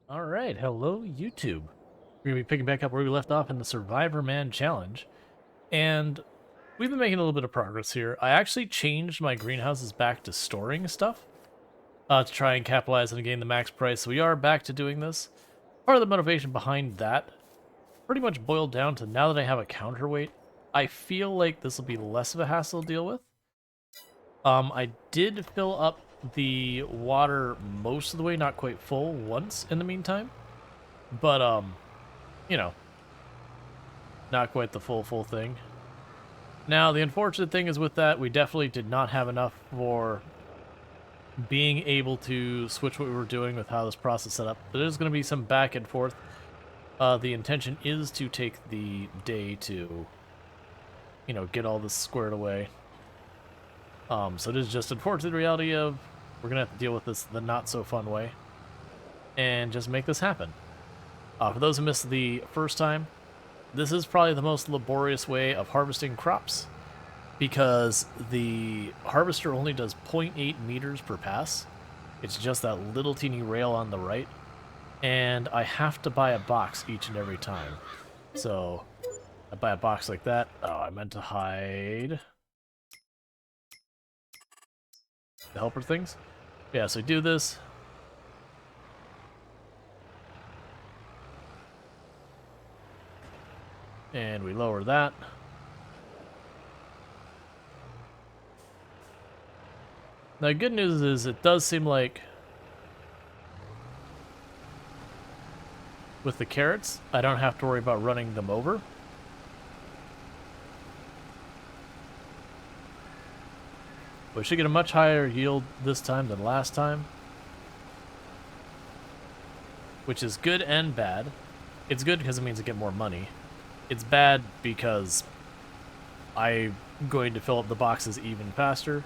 Alright, hello YouTube. We're going to be picking back up where we left off in the Survivorman challenge. And we've been making a little bit of progress here. I actually changed my greenhouses back to storing stuff to try and capitalize and gain the max price. So we are back to doing this. Part of the motivation behind that pretty much boiled down to now that I have a counterweight, I feel like this will be less of a hassle to deal with. I did fill up the water most of the way, not quite full once in the meantime. But, you know, not quite the full thing. Now, the unfortunate thing is with that, we definitely did not have enough for being able to switch what we were doing with how this process set up. There's going to be some back and forth. The intention is to take the day to, you know, get all this squared away. So it is just unfortunate reality of we're going to have to deal with this the not-so-fun way and just make this happen. For those who missed the first time, this is probably the most laborious way of harvesting crops because the harvester only does 0.8 meters per pass. It's just that little teeny rail on the right, and I have to buy a box each and every time. So I buy a box like that. Oh, I meant to hide the helper things. Yeah, so we do this. And we lower that. Now, the good news is it does seem like with the carrots, I don't have to worry about running them over. We should get a much higher yield this time than last time, which is good and bad. It's good because it means I get more money. It's bad because I'm going to fill up the boxes even faster.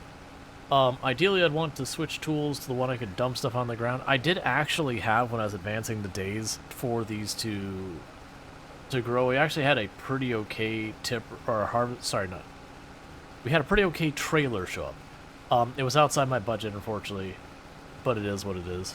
Ideally, I'd want to switch tools to the one I could dump stuff on the ground. I did actually have, when I was advancing the days for these to grow, we actually had a pretty okay tip, or harvest, sorry, not. We had a pretty okay trailer show up. It was outside my budget, unfortunately, but it is what it is.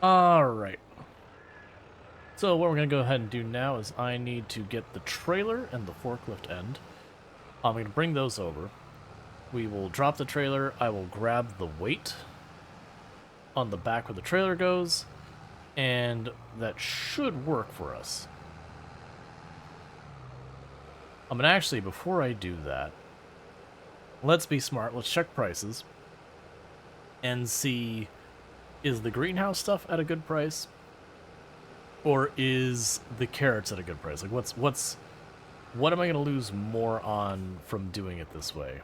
Alright. So what we're going to go ahead and do now is I need to get the trailer and the forklift end. I'm going to bring those over. We will drop the trailer. I will grab the weight on the back where the trailer goes. And that should work for us. I'm going to actually, before I do that, let's be smart. Let's check prices and see, is the greenhouse stuff at a good price? Or is the carrots at a good price? Like, what am I going to lose more on from doing it this way?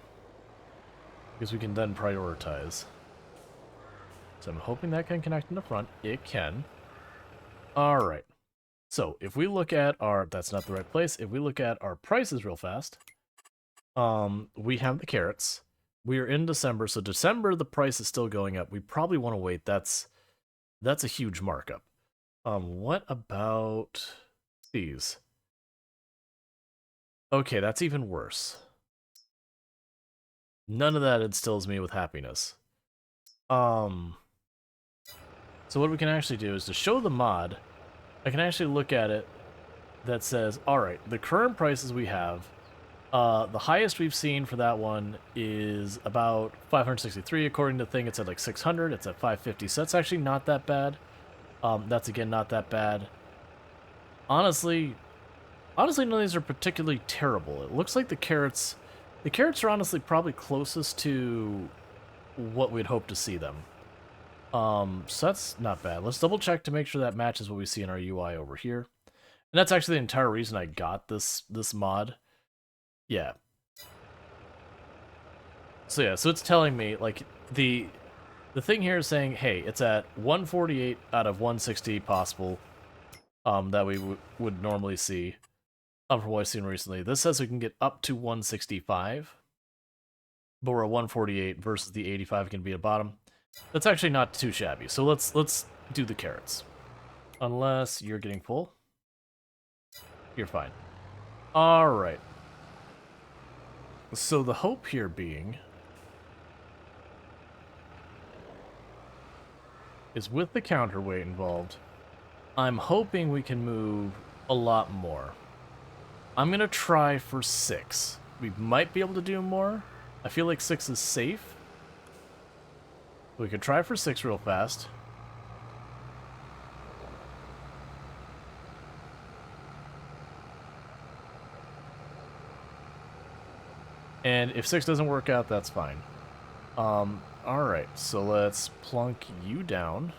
Because we can then prioritize. So I'm hoping that can connect in the front. It can. Alright. So if we look at our, that's not the right place. If we look at our prices real fast, we have the carrots. We are in December, so December the price is still going up. We probably want to wait. That's a huge markup. What about these? Okay, that's even worse. None of that instills me with happiness. So what we can actually do is to show the mod, I can actually look at it that says, alright, the current prices we have, the highest we've seen for that one is about 563. According to the thing, it's at like 600. It's at 550, so that's actually not that bad. That's again not that bad. Honestly, none of these are particularly terrible. It looks like the carrots are honestly probably closest to what we'd hope to see them. So that's not bad. Let's double check to make sure that matches what we see in our UI over here. And that's actually the entire reason I got this mod. Yeah. So yeah, so it's telling me, like, the thing here is saying, hey, it's at 148 out of 160 possible that we would normally see from what I've seen recently. This says we can get up to 165, but we're at 148 versus the 85 can be at bottom. That's actually not too shabby. So let's do the carrots. Unless you're getting full. You're fine. Alright. So the hope here being is with the counterweight involved, I'm hoping we can move a lot more. I'm going to try for 6. We might be able to do more. I feel like 6 is safe. We could try for 6 real fast. And if 6 doesn't work out, that's fine. Alright, so let's plunk you down.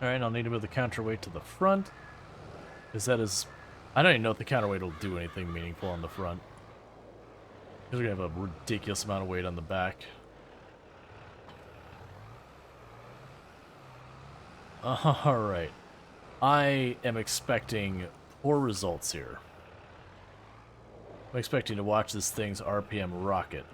Alright, I'll need to move the counterweight to the front. Because that is... I don't even know if the counterweight will do anything meaningful on the front. Because we're going to have a ridiculous amount of weight on the back. Alright. I am expecting poor results here. I'm expecting to watch this thing's RPM rocket.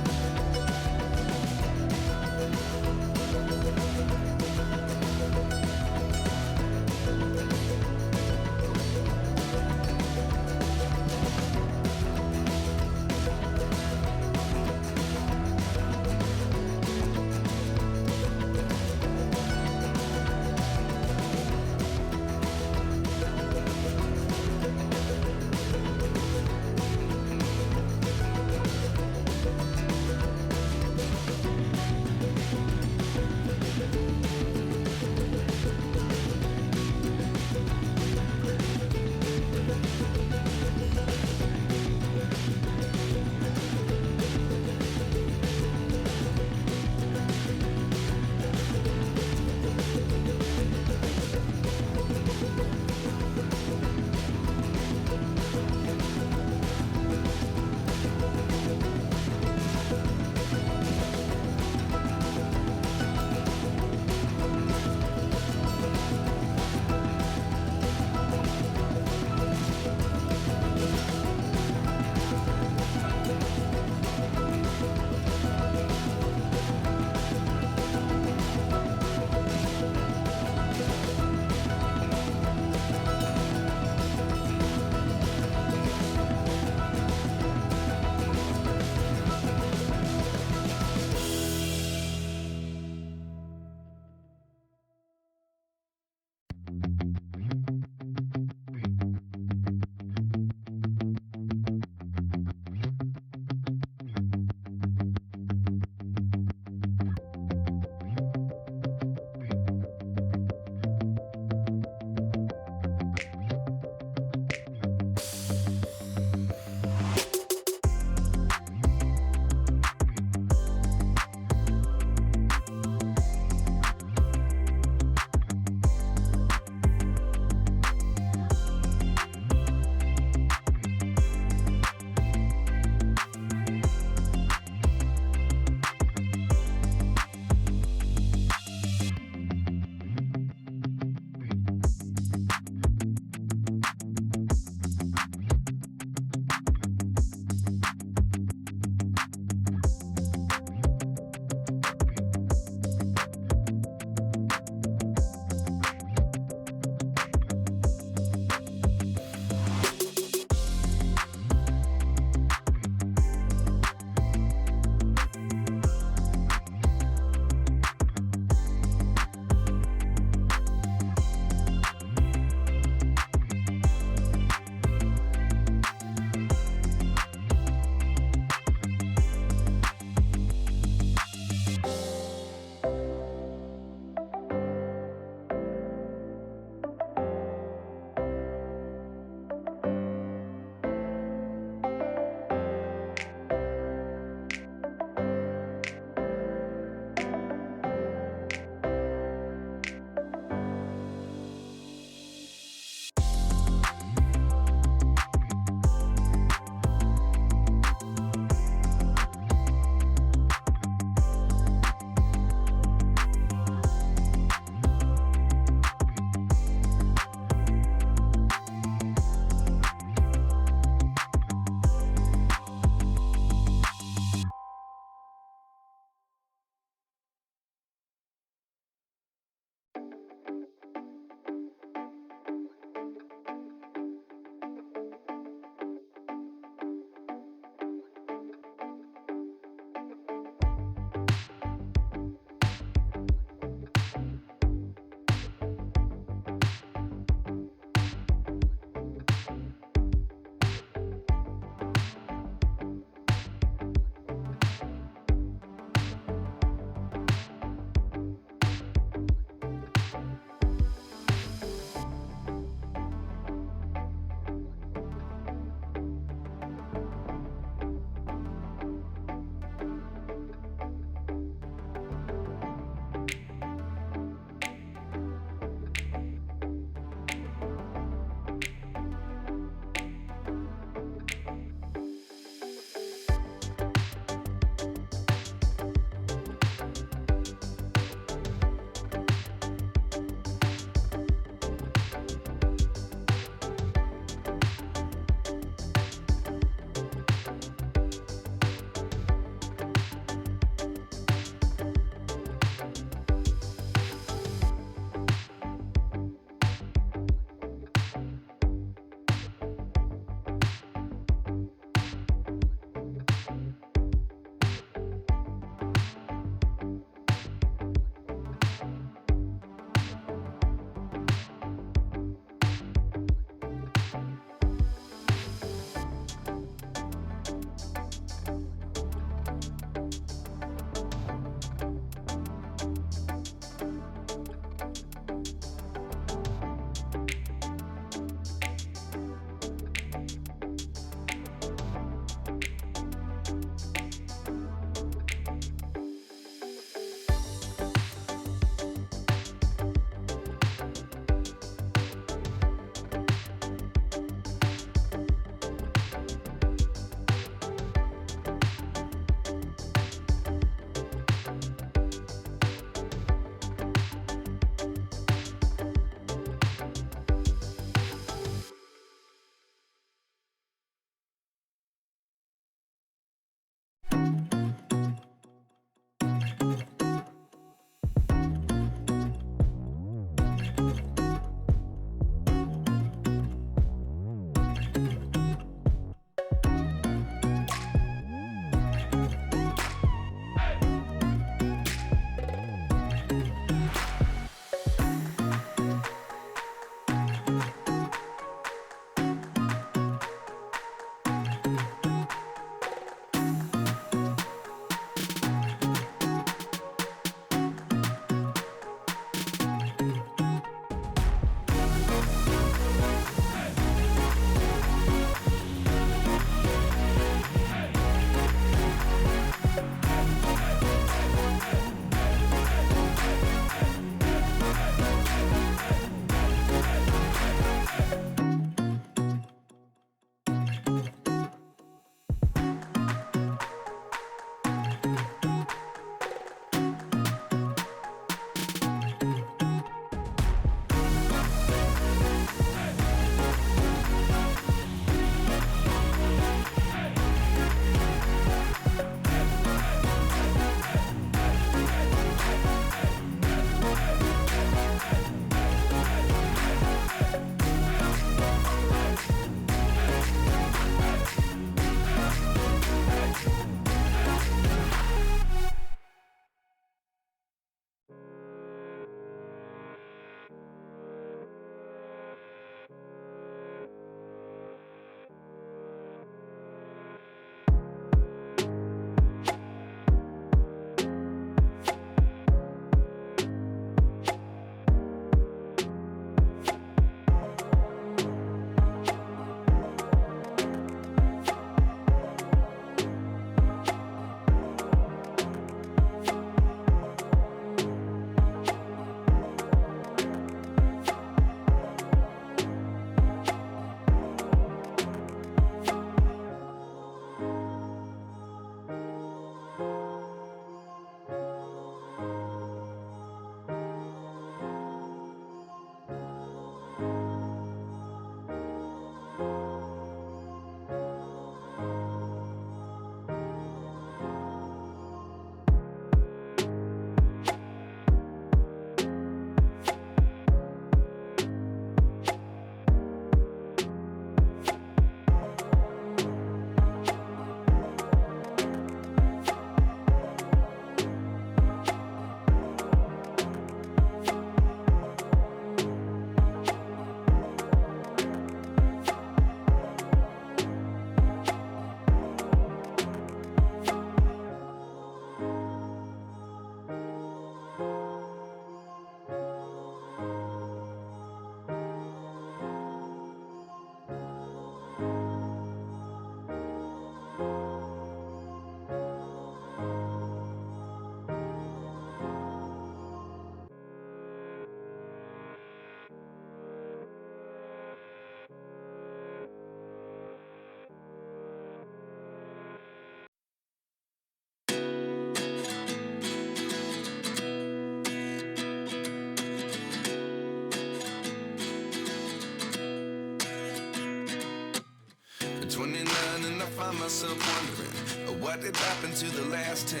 find myself wondering, what did happen to the last 10?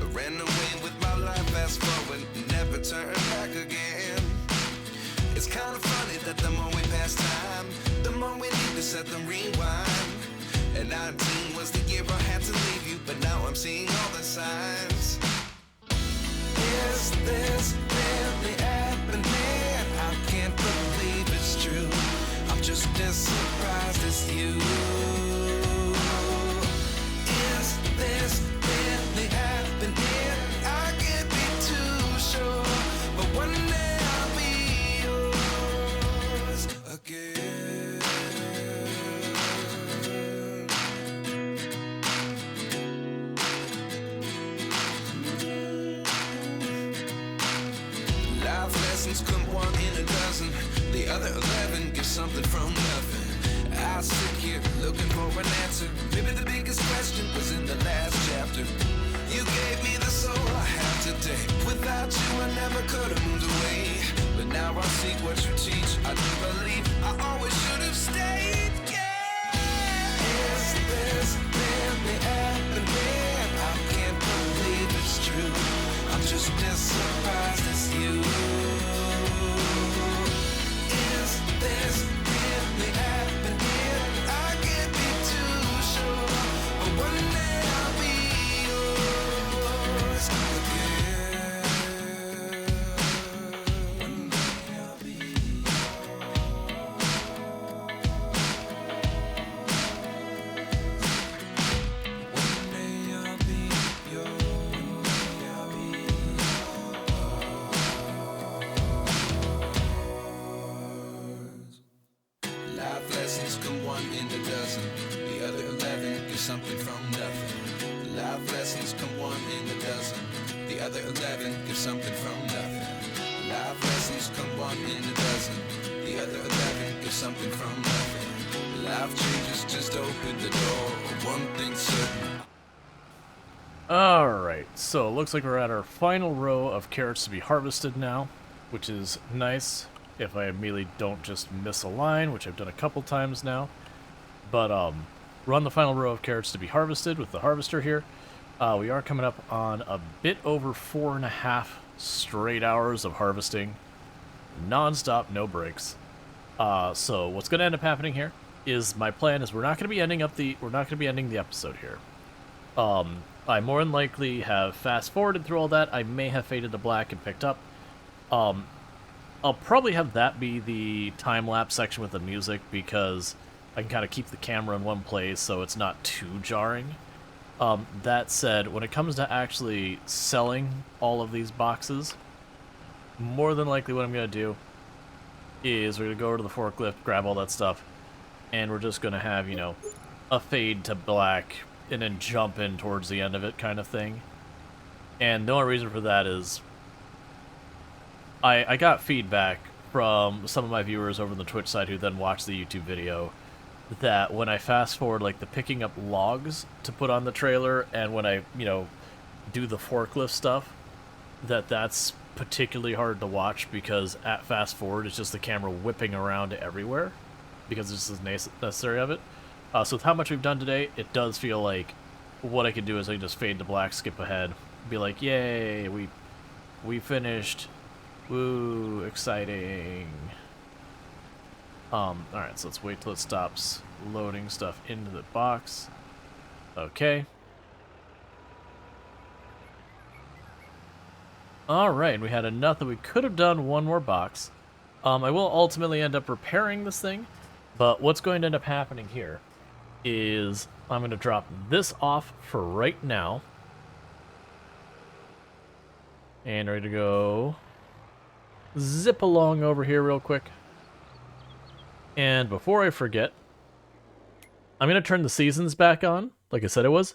I ran away with my life, fast forward, never turn back again. It's kind of funny that the more we pass time, the more we need to set them rewind. And 19 was the year I had to leave you, but now I'm seeing all the signs. Is this really happening? I can't believe it's true. I'm just as surprised as you. Is this really happening? I can't be too sure, but one day I'll be yours again. Life lessons come one in a dozen. The other 11 give something from nothing. I sit here looking for an answer. Maybe the biggest question was in the last chapter. You gave me the soul I have today. Without you I never could have moved away. But now I see what you teach. I do believe I always should have stayed. Yeah. Is this really happening? I can't believe it's true. I'm just as surprised as you. Is this really happening? I can't be too sure, but one day I'll be yours again. One day I'll be One day I'll be Life lessons come one in a dozen. The other 11 give something from nothing. Life lessons come one in a dozen. The other 11 give something from nothing. Life lessons come one in a dozen. The other 11 give something from nothing. Life changes just open the door. One thing's certain. Alright, so it looks like we're at our final row of carrots to be harvested now, which is nice. If I immediately don't just miss a line, which I've done a couple times now. But we're on the final row of carrots to be harvested with the harvester here. We are coming up on a bit over 4.5 straight hours of harvesting. Non-stop, no breaks. So what's going to end up happening here is my plan is we're not going to be ending the episode here. I more than likely have fast forwarded through all that. I may have faded to black and picked up. I'll probably have that be the time-lapse section with the music because I can kind of keep the camera in one place so it's not too jarring. That said, when it comes to actually selling all of these boxes, more than likely what I'm going to do is we're going to go over to the forklift, grab all that stuff, and we're just going to have, you know, a fade to black and then jump in towards the end of it kind of thing. And the only reason for that is I got feedback from some of my viewers over on the Twitch side who then watched the YouTube video that when I fast forward, like the picking up logs to put on the trailer and when I, you know, do the forklift stuff, that's particularly hard to watch because at fast forward it's just the camera whipping around everywhere because it's just necessary of it. So with how much we've done today, it does feel like what I could do is I can just fade to black, skip ahead, be like, yay, we finished. Woo, exciting. Alright, so let's wait till it stops loading stuff into the box. Okay. Alright, we had enough that we could have done one more box. I will ultimately end up repairing this thing, but what's going to end up happening here is I'm going to drop this off for right now. And ready to go. Zip along over here real quick. And before I forget, I'm going to turn the seasons back on, like I said it was.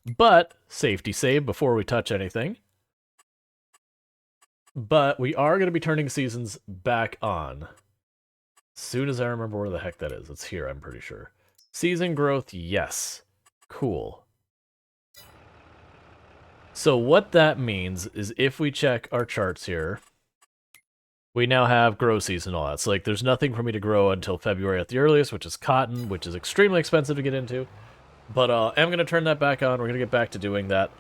But, safety save before we touch anything. But we are going to be turning seasons back on. As soon as I remember where the heck that is. It's here, I'm pretty sure. Season growth, yes. Cool. So what that means is if we check our charts here, we now have grow season and all that. So like there's nothing for me to grow until February at the earliest, which is cotton, which is extremely expensive to get into. But I'm going to turn that back on. We're going to get back to doing that.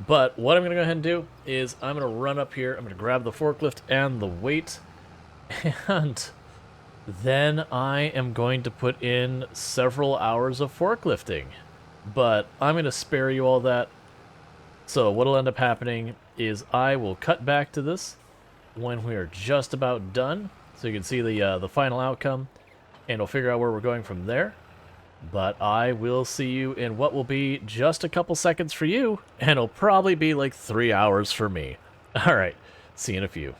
But what I'm going to go ahead and do is I'm going to run up here. I'm going to grab the forklift and the weight. And then I am going to put in several hours of forklifting. But I'm going to spare you all that. So what'll end up happening is I will cut back to this when we are just about done. So you can see the final outcome. And we'll figure out where we're going from there. But I will see you in what will be just a couple seconds for you, and it'll probably be like 3 hours for me. Alright, see you in a few.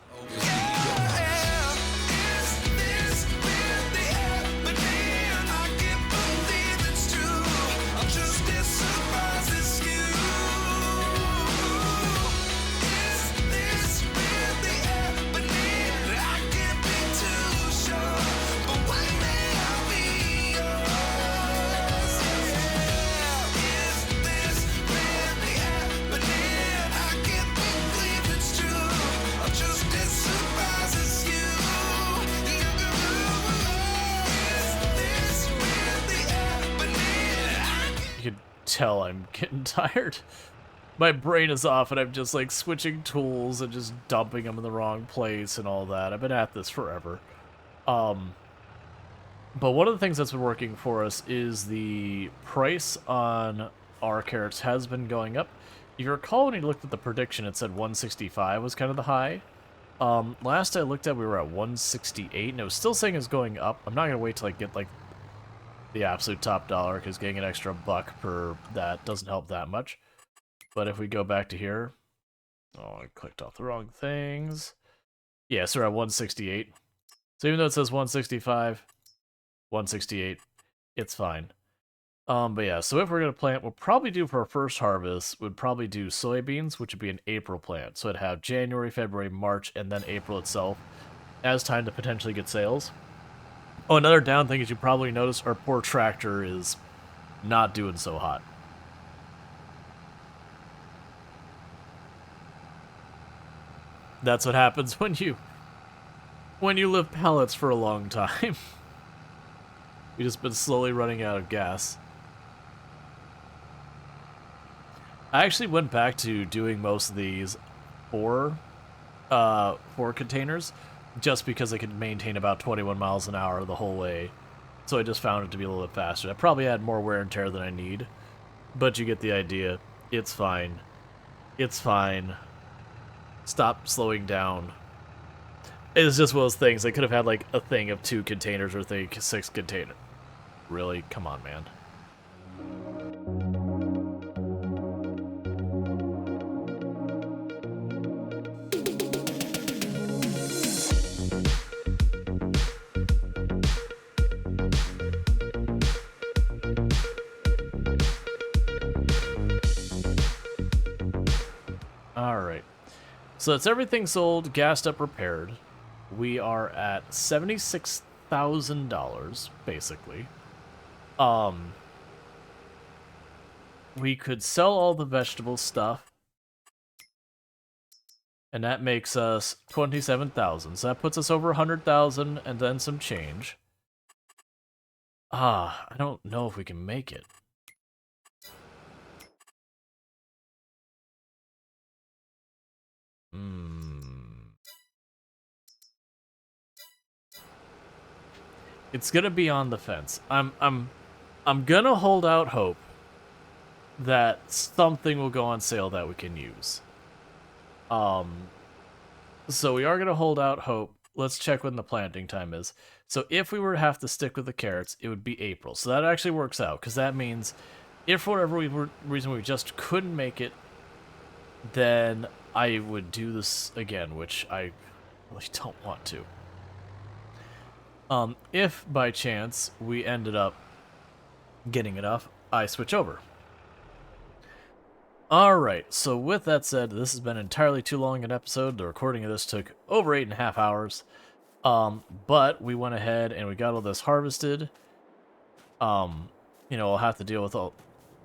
You can tell I'm getting tired. My brain is off and I'm just like switching tools and just dumping them in the wrong place and all that. I've been at this forever. But one of the things that's been working for us is the price on our carrots has been going up. If you recall, when you looked at the prediction, it said 165 was kind of the high. Last I looked at, we were at 168, and it was still saying it's going up. I'm not going to wait till I get, like, the absolute top dollar, because getting an extra buck per that doesn't help that much. But if we go back to here... Oh, I clicked off the wrong things. Yeah, so we're at 168. So even though it says 165, 168, it's fine. But yeah, so if we're going to plant, we'll probably do for our first harvest, would probably do soybeans, which would be an April plant. So it'd have January, February, March, and then April itself as time to potentially get sales. Oh, another down thing is you probably notice our poor tractor is not doing so hot. That's what happens when you lift pallets for a long time. We've just been slowly running out of gas. I actually went back to doing most of these for containers, just because I could maintain about 21 miles an hour the whole way. So I just found it to be a little bit faster. I probably had more wear and tear than I need, but you get the idea. It's fine. It's fine. Stop slowing down. It's just one of those things. I could have had like a thing of 2 containers or 6 containers. Really? Come on, man. Alright. So that's everything sold, gassed up, repaired. We are at $76,000, basically. We could sell all the vegetable stuff, and that makes us 27,000. So that puts us over 100,000 and then some change. I don't know if we can make it. It's gonna be on the fence. I'm gonna hold out hope that something will go on sale that we can use. So we are gonna hold out hope. Let's check when the planting time is. So if we were to have to stick with the carrots, it would be April. So that actually works out, because that means if for whatever reason we just couldn't make it, then I would do this again, which I really don't want to. If by chance we ended up getting enough, I switch over. Alright, so with that said, this has been entirely too long an episode. The recording of this took over 8.5 hours. But we went ahead and we got all this harvested. You know, I'll have to deal with all...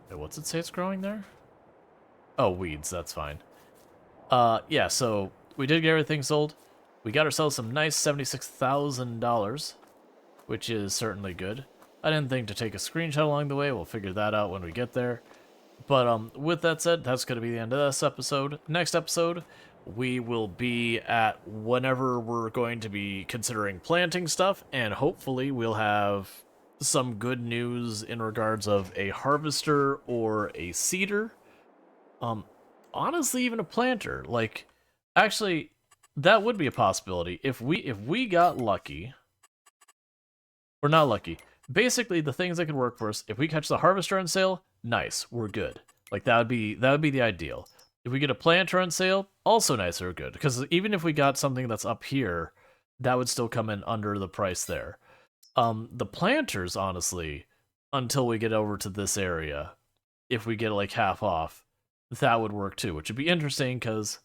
Wait, what's it say it's growing there? Oh, weeds, that's fine. Yeah, so we did get everything sold. We got ourselves some nice $76,000, which is certainly good. I didn't think to take a screenshot along the way. We'll figure that out when we get there. But with that said, that's going to be the end of this episode. Next episode, we will be at whenever we're going to be considering planting stuff, and hopefully we'll have some good news in regards of a harvester or a seeder. Honestly, even a planter. Like, actually, that would be a possibility if we got lucky. Or not lucky. Basically, the things that could work for us, if we catch the harvester on sale, nice, we're good. Like, that would be the ideal. If we get a planter on sale, also nice or good. Because even if we got something that's up here, that would still come in under the price there. The planters, honestly, until we get over to this area, if we get like half off, that would work too, which would be interesting because,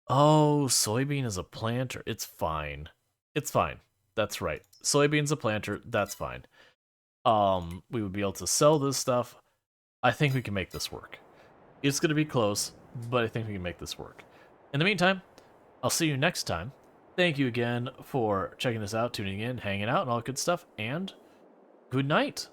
oh, soybean is a planter. It's fine. It's fine. That's right. Soybean's a planter. That's fine. We would be able to sell this stuff. I think we can make this work. It's going to be close, but I think we can make this work. In the meantime, I'll see you next time. Thank you again for checking this out, tuning in, hanging out, and all good stuff, and good night.